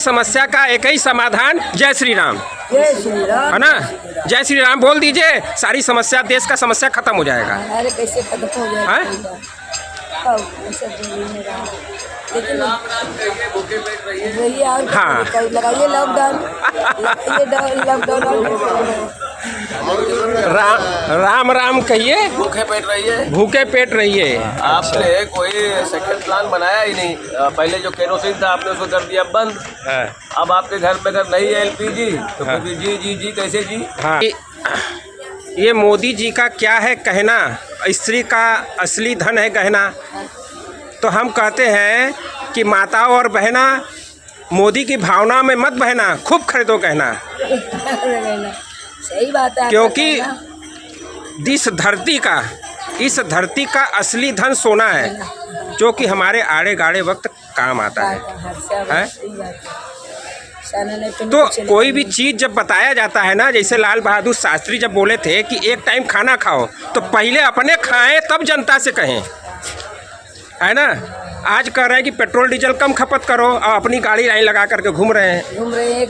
समस्या का एक ही समाधान जय श्री राम, जय श्री राम है ना। जय श्री राम बोल दीजिए, सारी समस्या, देश का समस्या खत्म हो जाएगा। अरे कैसे खत्म हो जाएगा? लेकिन वही और हाँ। लगाइए लॉकडाउन, राम राम कहिए, भूखे पेट रहिए, भूखे पेट रहिए। आपने कोई सेकंड प्लान बनाया ही नहीं। पहले जो केरोसिन था आपने उसको कर दिया बंद। हाँ। अब आपके घर में अगर नहीं है एलपीजी तो हाँ। फिर जी जी जी कैसे जी? हाँ। ये मोदी जी का क्या है कहना, स्त्री का असली धन है गहना। तो हम कहते हैं कि माताओं और बहना, मोदी की भावना में मत बहना, खूब खरीदो गहना। सही बात है, क्योंकि इस धरती का असली धन सोना है, जो कि हमारे आड़े गाड़े वक्त काम आता है। तो कोई भी चीज़ जब बताया जाता है ना, जैसे लाल बहादुर शास्त्री जब बोले थे कि एक टाइम खाना खाओ, तो पहले अपने खाएं तब जनता से कहें, है ना। आज कह रहे हैं कि पेट्रोल डीजल कम खपत करो और अपनी गाड़ी लाइन लगा करके घूम रहे हैं।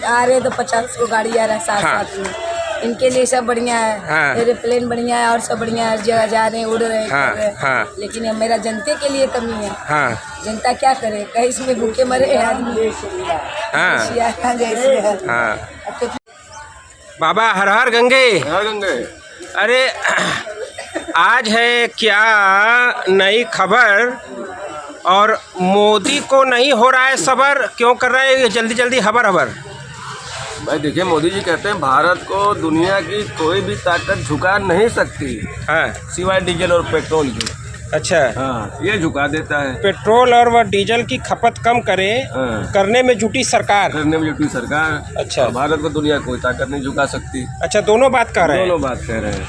आ रहे तो 50 को गाड़ी आ रहा है साथ हाँ। साथ में। इनके लिए सब बढ़िया है। हाँ। एरोप्लेन बढ़िया है और सब बढ़िया है, जगह जा रहे हैं, उड़ रहे हैं, हाँ। कर रहे हैं। हाँ। लेकिन अब मेरा जनते के लिए कमी है। हाँ। जनता क्या करे, कहीं इसमें भूखे मरे आदमी। हाँ। जैसे है। हाँ। बाबा हर हर गंगे। हाँ गंगे। अरे आज है क्या नई खबर, और मोदी को नहीं हो रहा है सबर, क्यों कर रहे हैं जल्दी जल्दी हबर हबर? भाई देखिए, मोदी जी कहते हैं भारत को दुनिया की कोई भी ताकत झुका नहीं सकती, हाँ। सिवाय डीजल और पेट्रोल की। अच्छा। हाँ, ये झुका देता है। पेट्रोल और वह डीजल की खपत कम करे, हाँ। करने में जुटी सरकार। करने में जुटी सरकार। अच्छा। भारत को दुनिया कोई ताकत नहीं झुका सकती। अच्छा, दोनों बात कह रहे हैं। दोनों बात कह रहे हैं।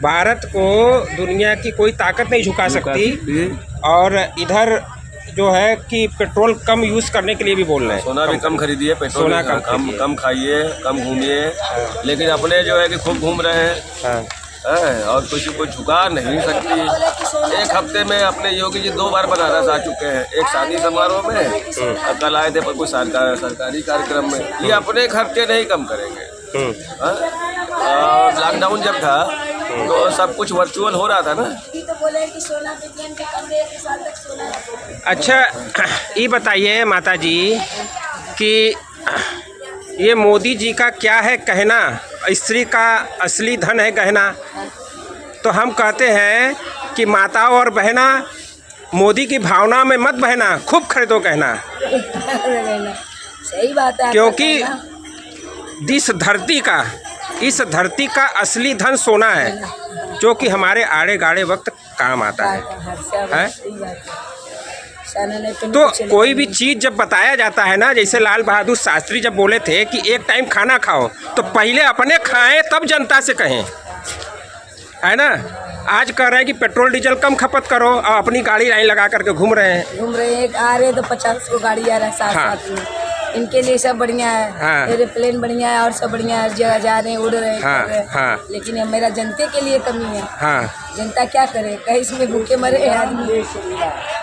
भारत को दुनिया की कोई ताकत नहीं झुका सकती, और इधर जो है कि पेट्रोल कम यूज़ करने के लिए भी बोल रहे हैं। सोना भी कम खरीदिए, पेट्रोल सोना कम खाइए, कम घूमिए। लेकिन अपने जो है कि खूब घूम रहे हैं। हाँ। और किसी को झुका नहीं सकती। एक हफ्ते में अपने योगी जी 2 बार बनारस आ चुके हैं, एक शादी समारोह में और कल आए थे पर कोई सरकारी कार्यक्रम में। ये अपने खर्चे नहीं कम करेंगे। लॉकडाउन जब था तो सब कुछ वर्चुअल हो रहा था ना। अच्छा, ये बताइए माता जी कि ये मोदी जी का क्या है कहना, स्त्री का असली धन है गहना। तो हम कहते हैं कि माताओं और बहना, मोदी की भावना में मत बहना, खूब खरीदो गहना। सही बात है, क्योंकि इस धरती का असली धन सोना है, जो कि हमारे आड़े गाड़े वक्त काम आता है। तो कोई भी चीज़ जब बताया जाता है ना, जैसे लाल बहादुर शास्त्री जब बोले थे कि एक टाइम खाना खाओ, तो पहले अपने खाएं तब जनता से कहें, है ना। आज कह रहे हैं कि पेट्रोल डीजल कम खपत करो और अपनी गाड़ी लाइन लगा करके घूम रहे हैं। आ रहे तो 50 को गाड़ी आ रहा है साथ साथ में। इनके लिए सब बढ़िया है। हाँ। एरोप्लेन बढ़िया है और सब बढ़िया है, जगह जा रहे हैं, उड़ रहे हैं, हाँ। कर रहे हैं। हाँ। लेकिन अब मेरा जनते के लिए कमी है। हाँ। जनता क्या करे, कहीं इसमें भूखे मरे आदमी।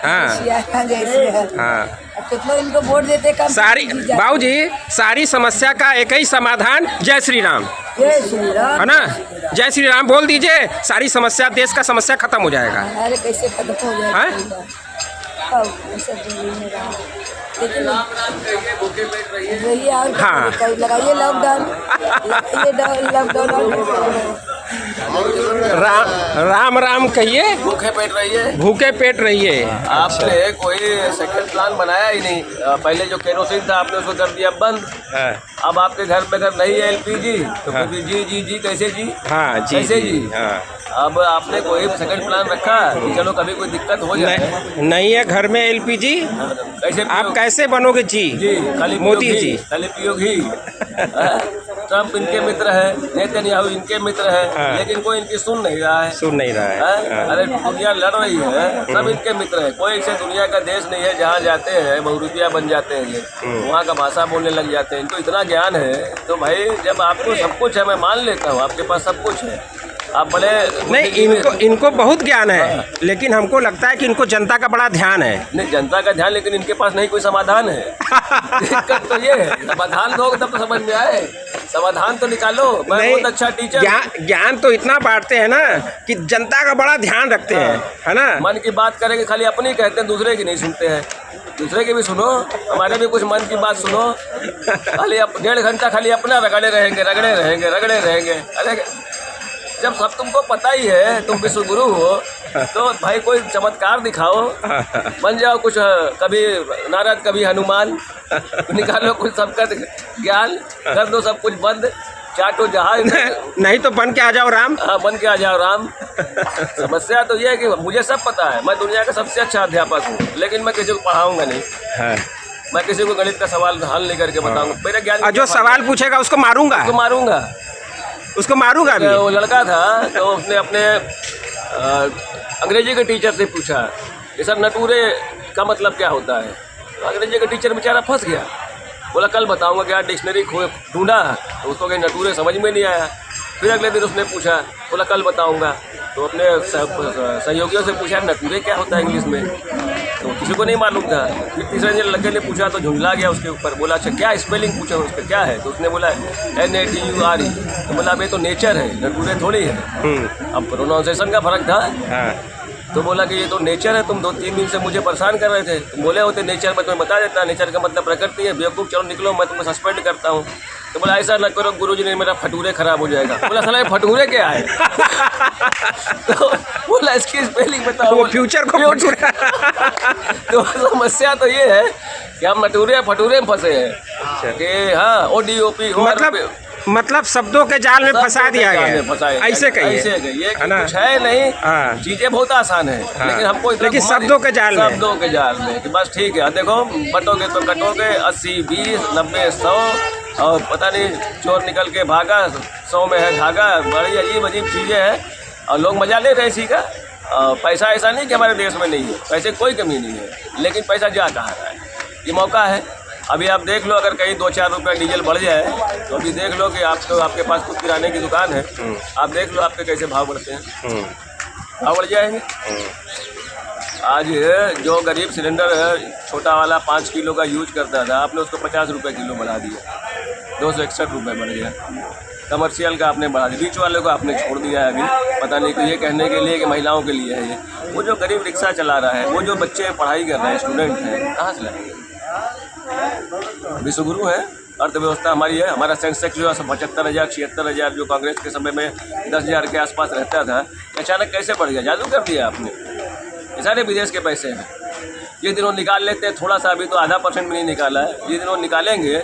हाँ। जैसे है। हाँ। कितना इनको वोट देते कम। बाबू जी, सारी समस्या का एक ही समाधान जय श्री राम, जय श्री राम, है ना। जय श्री राम बोल दीजिए, सारी समस्या, देश का समस्या खत्म हो जाएगा। अरे कैसे खत्म हो जाएगा? लेकिन वही और हाँ। लगाइए लॉकडाउन, राम राम कहिए, भूखे पेट रहिए, भूखे पेट रहिए। आपने कोई सेकंड प्लान बनाया ही नहीं। पहले जो केरोसिन था आपने उसको कर दिया बंद। हाँ। अब आपके घर में अगर नहीं है एलपीजी तो हाँ। फिर जी जी जी कैसे जी? हाँ जी कैसे जी। हाँ। अब आपने कोई सेकंड प्लान रखा कि चलो कभी कोई दिक्कत हो जाए? नहीं है घर में एलपीजी, कैसे आप कैसे बनोगे जी? जी खाली मोदी जी खाली पियोगी। ट्रम्प इनके मित्र है, नेतन्याहू इनके मित्र है। हाँ। लेकिन कोई इनकी सुन नहीं रहा है। सुन नहीं रहा है। हाँ। अरे दुनिया लड़ रही है, सब इनके मित्र है। कोई ऐसे दुनिया का देश नहीं है जहाँ जाते हैं बहुरूपिया बन जाते हैं ये, वहाँ का भाषा बोलने लग जाते हैं। इनको इतना ज्ञान है। तो भाई जब आपको सब कुछ है, मैं मान लेता हूँ आपके पास सब कुछ है, आप भले नहीं, इनको बहुत ज्ञान है, लेकिन हमको लगता है कि इनको जनता का बड़ा ध्यान है। नहीं, जनता का ध्यान, लेकिन इनके पास नहीं कोई समाधान है। दिक्कत तो ये है, समाधान दो तब तो समझ में आए, समाधान तो निकालो। मैं बहुत अच्छा टीचर, ज्ञान तो इतना बांटते हैं ना कि जनता का बड़ा ध्यान रखते हैं, है ना। मन की बात करेंगे, खाली अपनी कहते हैं, दूसरे की नहीं सुनते हैं। दूसरे की भी सुनो, हमारे भी कुछ मन की बात सुनो। खाली 1.5 घंटा खाली अपना रगड़े रहेंगे। अरे जब सब तुमको पता ही है, तुम विश्वगुरु हो, तो भाई कोई चमत्कार दिखाओ, बन जाओ कुछ, कभी नारद कभी हनुमान, निकालो कुछ सबका ज्ञान, कर दो सब कुछ बंद, चाटो जहाज। नहीं तो बन के आ जाओ राम। हाँ, बन के आ जाओ राम। समस्या तो ये है कि मुझे सब पता है, मैं दुनिया का सबसे अच्छा अध्यापक हूँ, लेकिन मैं किसी को पढ़ाऊंगा नहीं। हाँ। मैं किसी को गणित का सवाल हल नहीं करके बताऊंगा। मेरा ज्ञान, जो सवाल पूछेगा उसको मारूंगा अभी। वो लड़का था तो उसने अपने अंग्रेजी के टीचर से पूछा कि सर नटूरे का मतलब क्या होता है। तो अंग्रेजी का टीचर बेचारा फंस गया, बोला कल बताऊंगा। क्या डिक्शनरी ढूंढा तो उसको कहीं नटूरे समझ में नहीं आया। फिर अगले दिन उसने पूछा, बोला कल बताऊंगा। तो अपने सहयोगियों से पूछा नटूरे क्या होता है इंग्लिश में, तो किसी को नहीं मालूम था। फिर तीसरे दिन लड़के ने पूछा तो झुंझला गया उसके ऊपर, बोला अच्छा क्या स्पेलिंग पूछा उसका क्या है। तो उसने बोला NATURE। तो बोला ये तो नेचर है, नटूरे थोड़ी है। अब प्रोनाउंसिएशन का फर्क था। तो बोला कि ये तो नेचर है, तुम 2-3 दिन से मुझे परेशान कर रहे थे। तुम बोले होते नेचर, मैं तुम्हें बता देता, नेचर का मतलब प्रकृति है। बेवकूफ़, चलो निकलो, मैं तुम्हें सस्पेंड करता हूँ। तो बोला ऐसा न करो गुरुजी, नहीं मेरा फटूरे खराब हो जाएगा। बोला साला ये फटूरे क्या है। तो बोला इसकी स्पेलिंग बताओ। वो फ्यूचर को फटूरा। तो समस्या तो ये है कि हम नटूरे फटूरे में फंसे हैं कि हाँ ODOP मतलब शब्दों के जाल में फंसा दिया गया। ऐसे कहिए, ये कुछ है नहीं। चीजें बहुत आसान है, लेकिन हमको लेकिन शब्दों के जाल में कि बस ठीक है, देखो बटोगे तो कटोगे, 80, 20, 90, 100, और पता नहीं चोर निकल के भागा, 100 में है धागा। बड़ी अजीब चीज़ें हैं और लोग मजा ले रहे इसी का। पैसा ऐसा नहीं कि हमारे देश में नहीं है, पैसे कोई कमी नहीं है, लेकिन पैसा जा कहाँ रहा है। ये मौका है, अभी आप देख लो, अगर कहीं 2-4 रुपये डीजल बढ़ जाए तो अभी देख लो कि आपके पास कुछ किराने की दुकान है, आप देख लो आपके कैसे भाव बढ़ते हैं। भाव बढ़ जाएंगे। आज जो गरीब सिलेंडर छोटा वाला 5 किलो का यूज करता था, आपने उसको 50 रुपये किलो बढ़ा दिया, 261 रुपये बढ़ गया। कमर्शियल का आपने बढ़ा दिया, बीच वाले को आपने छोड़ दिया है। अभी पता नहीं कि ये कहने के लिए कि महिलाओं के लिए है ये। वो जो गरीब रिक्शा चला रहा है, वो जो बच्चे पढ़ाई कर रहे हैं, स्टूडेंट हैं, कहाँ से लाएंगे। विश्वगुरु है, अर्थव्यवस्था हमारी है। हमारा सेंसेक्स जो है 75,000 76,000 जो कांग्रेस के समय में 10,000 के आसपास रहता था, अचानक कैसे बढ़ गया। जादू कर दिया आपने। ये सारे विदेश के पैसे हैं। ये दिनों निकाल लेते हैं थोड़ा सा, अभी तो 0.5% भी नहीं निकाला है। ये दिनों निकालेंगे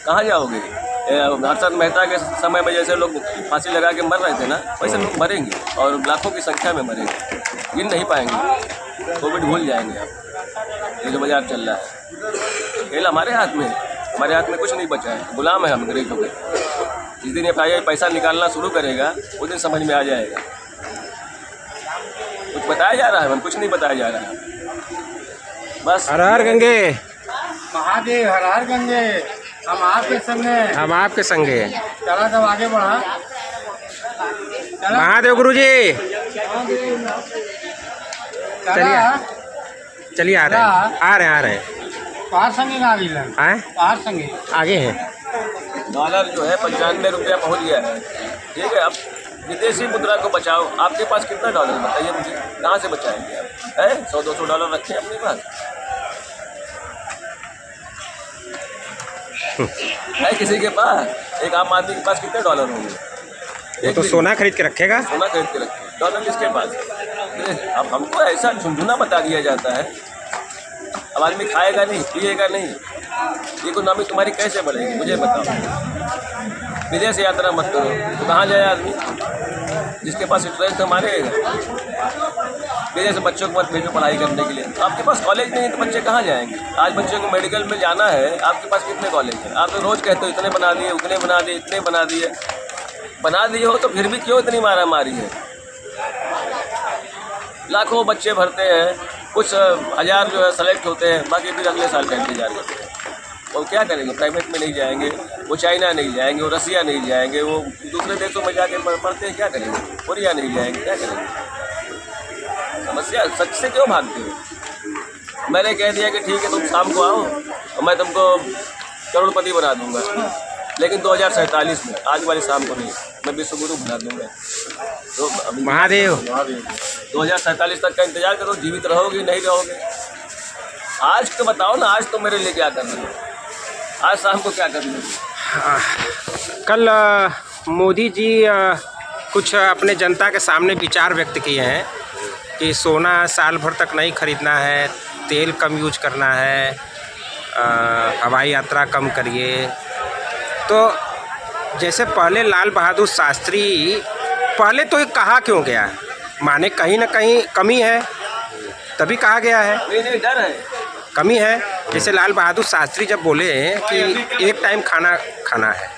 कहाँ जाओगे। हर्षद मेहता के समय में जैसे लोग फांसी लगा के मर रहे थे ना, वैसे लोग मरेंगे और लाखों की संख्या में मरेंगे, गिन नहीं पाएंगे। कोविड भूल जाएंगे आप। ये जो बाजार चल रहा है खेल हमारे हाथ में, हमारे हाथ में कुछ नहीं बचा है। गुलाम है हम अंग्रेजों के। जिस दिन FII पैसा निकालना शुरू करेगा उस दिन समझ में आ जाएगा। कुछ बताया जा रहा है, हम कुछ नहीं बताया जा रहा है। बस हर हर गंगे महादेव, हर हर गंगे, हम आपके संगे। चला तब आगे बढ़ा। महादेव गुरुजी, चलिए आ रहे हैं। बाहर संगे बाहर संगे आगे हैं। डॉलर जो है 95 रुपया पहुँच गया है। ठीक है, अब विदेशी मुद्रा को बचाओ। आपके पास कितना डॉलर बताइए मुझे, कहाँ से बचाएंगे आप। है 100-200 डॉलर रखें अपने पास है किसी के पास। एक आम आदमी के पास कितने डॉलर होंगे। वो तो सोना खरीद के रखेगा। सोना खरीद के रखे, डॉलर किसके पास। अब हमको ऐसा झुंझुना बता दिया जाता है। अब आदमी खाएगा नहीं, पिएगा नहीं, इकोनॉमी तुम्हारी कैसे बढ़ेगी मुझे बताओ। विदेश यात्रा मत करो तो कहाँ जाए आदमी। जिसके पास इंटरेस्ट है मारेगा। विदेश बच्चों को मत भेजो पढ़ाई करने के लिए। आपके पास कॉलेज नहीं है तो बच्चे कहाँ जाएंगे। आज बच्चों को मेडिकल में जाना है, आपके पास कितने कॉलेज हैं। आप तो रोज़ कहते हो इतने बना दिए, उतने बना दिए, इतने बना दिए। बना दिए हो तो फिर भी क्यों इतनी मारा मारी है। लाखों बच्चे भरते हैं, कुछ हज़ार जो है सेलेक्ट होते हैं, बाकी फिर अगले साल का इंतजार करते हैं। वो क्या करेंगे, प्राइवेट में नहीं जाएंगे, वो चाइना नहीं जाएंगे, वो रसिया नहीं जाएंगे, वो दूसरे देशों में जाके पढ़ते हैं, क्या करेंगे, कोरिया नहीं जाएंगे, क्या करेंगे। समस्या सच से क्यों भागते हो। मैंने कह दिया कि ठीक है तुम शाम को आओ और मैं तुमको करोड़पति बना दूंगा, लेकिन 2047 में, आज वाली शाम को नहीं, मैं विश्व गुरु बना दूंगा। तो महादेव 2047 तक का इंतजार करो, जीवित रहोगे नहीं रहोगे। आज तो बताओ ना, आज तो मेरे लिए क्या करना है, आज शाम को क्या करना है। कल मोदी जी कुछ अपने जनता के सामने विचार व्यक्त किए हैं कि सोना साल भर तक नहीं खरीदना है, तेल कम यूज करना है, हवाई यात्रा कम करिए। तो जैसे पहले लाल बहादुर शास्त्री, पहले तो ये कहा क्यों गया, माने कहीं ना कहीं कमी है तभी कहा गया है, नहीं डर है, कमी है। जैसे लाल बहादुर शास्त्री जब बोले कि एक टाइम खाना खाना है,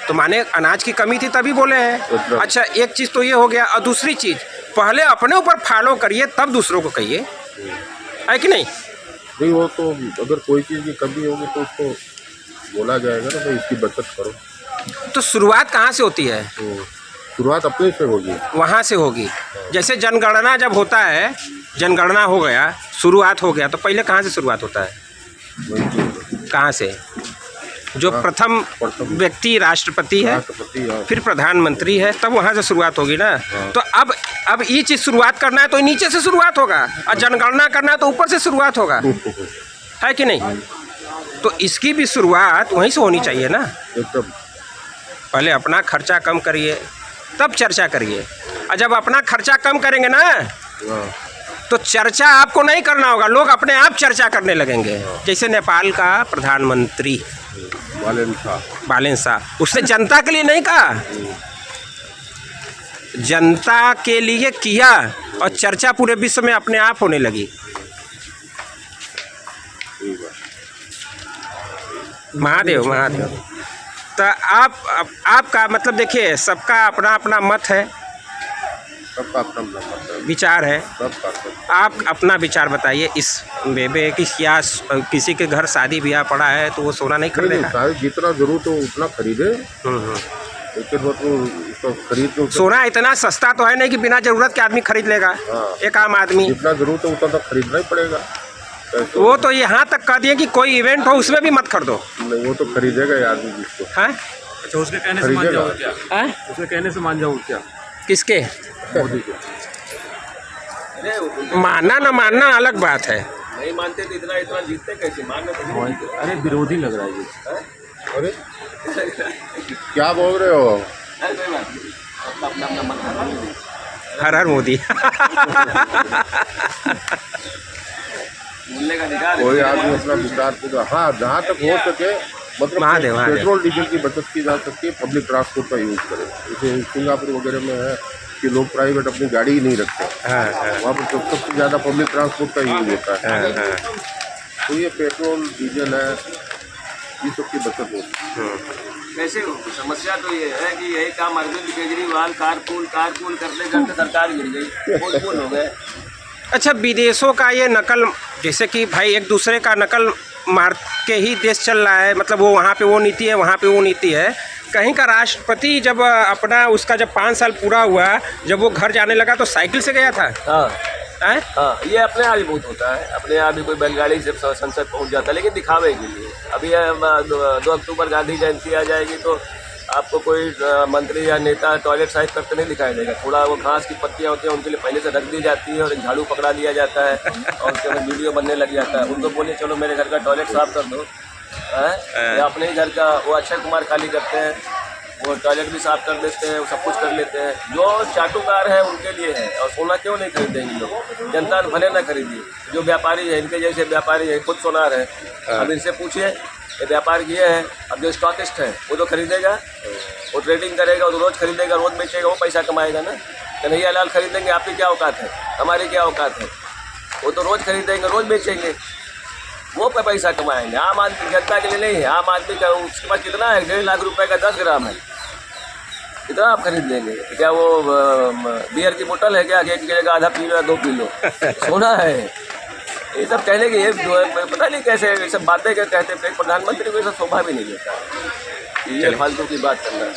तो माने अनाज की कमी थी तभी बोले हैं। अच्छा, एक चीज़ तो ये हो गया, और दूसरी चीज़, पहले अपने ऊपर फॉलो करिए तब दूसरों को कहिए, है कि नहीं। नहीं, वो तो अगर कोई चीज़ की कमी होगी तो उसको बोला जाएगा ना, भाई इसकी बचत करो। तो शुरुआत कहाँ से होती है, तो शुरुआत अपने से होगी, वहाँ से होगी। जैसे जनगणना जब होता है, जनगणना हो गया, शुरुआत हो गया, तो पहले कहाँ से शुरुआत होता है, कहाँ से, जो प्रथम व्यक्ति राष्ट्रपति है, फिर प्रधानमंत्री है, तब वहाँ से शुरुआत होगी ना। तो अब ये चीज़ शुरुआत करना है तो नीचे से शुरुआत होगा, और जनगणना करना है तो ऊपर से शुरुआत होगा, है कि नहीं। तो इसकी भी शुरुआत वहीं से होनी चाहिए ना। एकदम। पहले अपना खर्चा कम करिए तब चर्चा करिए, और जब अपना खर्चा कम करेंगे ना तो चर्चा आपको नहीं करना होगा, लोग अपने आप चर्चा करने लगेंगे। जैसे नेपाल का प्रधानमंत्री बालेन शाह, उसने जनता के लिए नहीं कहा, जनता के लिए किया, और चर्चा पूरे विश्व में अपने आप होने लगी। महादेव महादेव। तो आपका मतलब देखिए, सबका अपना अपना मत है, सबका अपना मत है, विचार है। सबका आप अपना विचार बताइए इस बेबे की, या किसी के घर शादी ब्याह पड़ा है तो वो सोना नहीं खरीदेगा, जितना जरूरत हो उतना खरीदे, लेकिन वो तो उसको खरीद तो सोना इतना सस्ता तो है नहीं कि बिना जरूरत के आदमी खरीद लेगा। एक आम आदमी जितना जरूरत है उतना तो खरीदना ही पड़ेगा। वो तो यहाँ तक कह दिए कि कोई इवेंट हो उसमें भी मत खरीदो। नहीं, वो तो खरीदेगा यार जिसको है। अच्छा, उसके कहने से मान जाओ क्या? है? उसके कहने से मान जाओ क्या? किसके? मोदी के। मानना न मानना अलग बात है। नहीं मानते तो इतना जीतते कैसे, मानना तो। अरे विरोधी लग रहा है ये। अरे क्या बोल रहे हो? कोई बात नहीं, अपना मन। हर हर मोदी। बोलने का अधिकार है। कोई आदमी अपना विचार पूरा, हाँ जहाँ तक हो सके मतलब महादेव पेट्रोल डीजल की बचत की जा सकती है, पब्लिक ट्रांसपोर्ट का यूज़ करें। जैसे सिंगापुर वगैरह में है कि लोग प्राइवेट अपनी गाड़ी ही नहीं रखते, वहाँ पर सबसे ज़्यादा पब्लिक ट्रांसपोर्ट का यूज़ होता है। तो ये पेट्रोल डीजल है, ये सब की बचत होती है। कैसे होगी? समस्या तो ये है कि यही काम अरविंद केजरीवाल कारपूल करते करते सरकार गिर गई, फूल हो गए। अच्छा, विदेशों का ये नकल, जैसे कि भाई एक दूसरे का नकल मार के ही देश चल रहा है, मतलब वो वहाँ पे वो नीति है, वहाँ पे वो नीति है। कहीं का राष्ट्रपति जब अपना उसका जब 5 साल पूरा हुआ, जब वो घर जाने लगा तो साइकिल से गया था। हाँ, ये अपने आप ही बहुत होता है, अपने आप ही कोई बैलगाड़ी से संसद पहुँच जाता है, लेकिन दिखावे के लिए। अभी 2 अक्टूबर गांधी जयंती आ जाएगी तो आपको कोई मंत्री या नेता टॉयलेट साफ करते नहीं दिखाई देगा। थोड़ा वो घास की पत्तियाँ होती हैं उनके लिए पहले से रख दी जाती है, और एक झाड़ू पकड़ा दिया जाता है और उसके बाद वीडियो बनने लग जाता है। उनको बोलिए चलो मेरे घर का टॉयलेट साफ कर दो, या अपने ही घर का। वो अक्षय कुमार खाली करते हैं, वो टॉयलेट भी साफ कर देते हैं, वो सब कुछ कर लेते हैं। जो चाटुकार है उनके लिए है। और सोना क्यों नहीं खरीदेंगे लोग? जनता भले ना खरीदी, जो व्यापारी है, इनके जैसे व्यापारी है, खुद सोनार है, अब इनसे पूछिए, ये व्यापार किए हैं। अब जो स्टॉकिस्ट है वो तो खरीदेगा, वो ट्रेडिंग करेगा, वो तो रोज़ खरीदेगा, रोज़ बेचेगा, वो पैसा कमाएगा ना। कन्हैया लाल खरीदेंगे, आपकी क्या औकात है, हमारी क्या औकात है? वो तो रोज़ खरीदेंगे, रोज़ बेचेंगे, वो पे पैसा कमाएंगे। आम आदमी जनता के लिए नहीं है। आम आदमी का उसके पास कितना है? 1.5 लाख रुपए का 10 ग्राम है, कितना आप खरीद लेंगे? क्या वो बियर की बोतल है क्या कि एक जगह आधा किलो या 2 किलो? सोना है, ये सब कहने की ये पता नहीं कैसे ये सब बातें क्या कहते हैं, प्रधानमंत्री को ये सब शोभा भी नहीं देता है, ये फालतू की बात करना है।